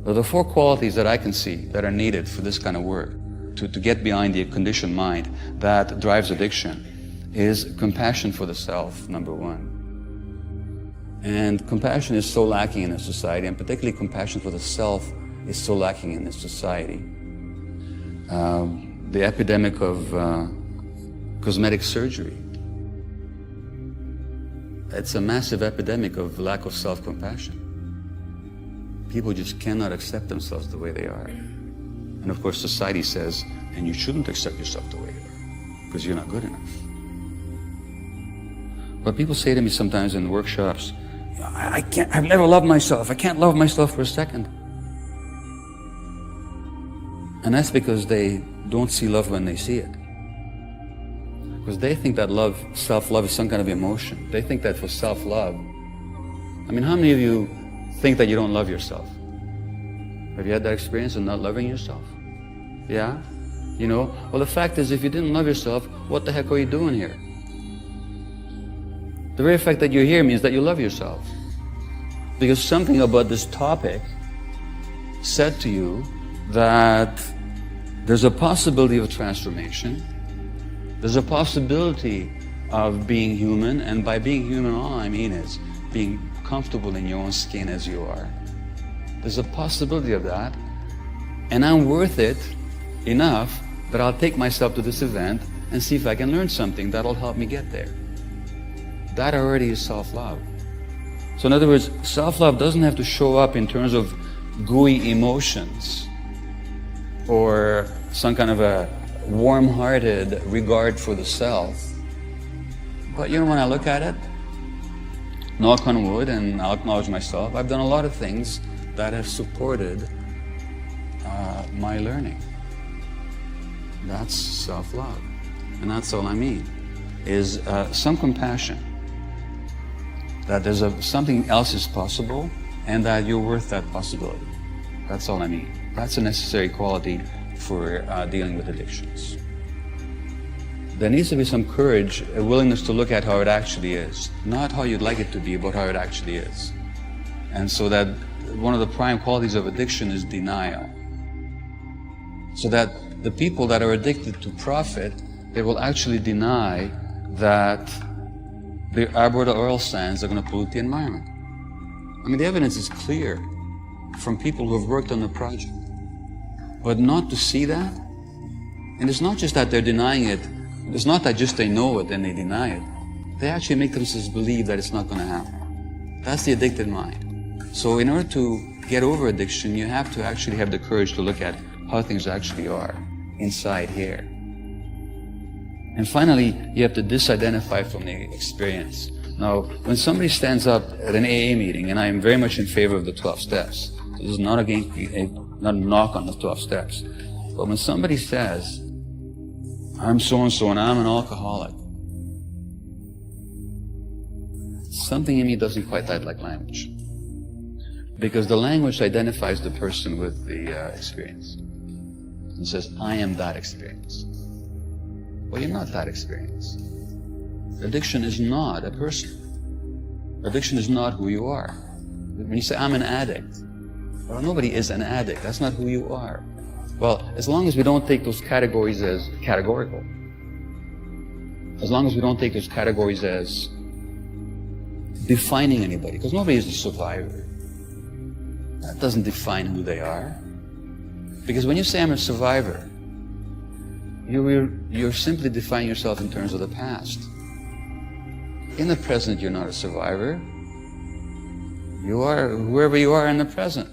The four qualities that I can see that are needed for this kind of work, to get behind the conditioned mind that drives addiction, is compassion for the self, number one. And compassion is so lacking in this society, and particularly compassion for the self is so lacking in this society. The epidemic of cosmetic surgery, it's a massive epidemic of lack of self-compassion. People just cannot accept themselves the way they are. And of course society says, and you shouldn't accept yourself the way you are, because you're not good enough. But people say to me sometimes in workshops, I've never loved myself, I can't love myself for a second. And that's because they don't see love when they see it. Because they think that love, self-love is some kind of emotion. They think that for self-love, I mean, how many of you think that you don't love yourself? Have you had that experience of not loving yourself? Yeah? You know? Well, the fact is, if you didn't love yourself, what the heck are you doing here? The very fact that you're here means that you love yourself. Because something about this topic said to you that there's a possibility of transformation. There's a possibility of being human, and by being human, all I mean is being comfortable in your own skin as you are. There's a possibility of that, and I'm worth it enough that I'll take myself to this event and see if I can learn something that'll help me get there. That already is self-love. So in other words, self-love doesn't have to show up in terms of gooey emotions or some kind of a warm-hearted regard for the self. But you know, when I look at it, knock on wood, and I'll acknowledge myself, I've done a lot of things that have supported my learning. That's self-love. And that's all I mean, is some compassion. That there's something else is possible, and that you're worth that possibility. That's all I mean. That's a necessary quality for dealing with addictions. There needs to be some courage, a willingness to look at how it actually is. Not how you'd like it to be, but how it actually is. And so that one of the prime qualities of addiction is denial. So that the people that are addicted to profit, they will actually deny that the arboreal oil sands are going to pollute the environment. I mean, the evidence is clear from people who have worked on the project. But not to see that, and it's not just that they're denying it, it's not that just they know it and they deny it. They actually make themselves believe that it's not going to happen. That's the addicted mind. So in order to get over addiction, you have to actually have the courage to look at how things actually are inside here. And finally, you have to disidentify from the experience. Now, when somebody stands up at an AA meeting, and I am very much in favor of the 12 steps, this is not not a knock on the 12 steps, but when somebody says, I'm so-and-so and I'm an alcoholic, something in me doesn't quite like language. Because the language identifies the person with the experience. It says, I am that experience. Well, you're not that experience. Addiction is not a person. Addiction is not who you are. When you say, I'm an addict, well, nobody is an addict. That's not who you are. Well, as long as we don't take those categories as categorical, as long as we don't take those categories as defining anybody, because nobody is a survivor. That doesn't define who they are. Because when you say I'm a survivor, you're simply defining yourself in terms of the past. In the present, you're not a survivor. You are whoever you are in the present.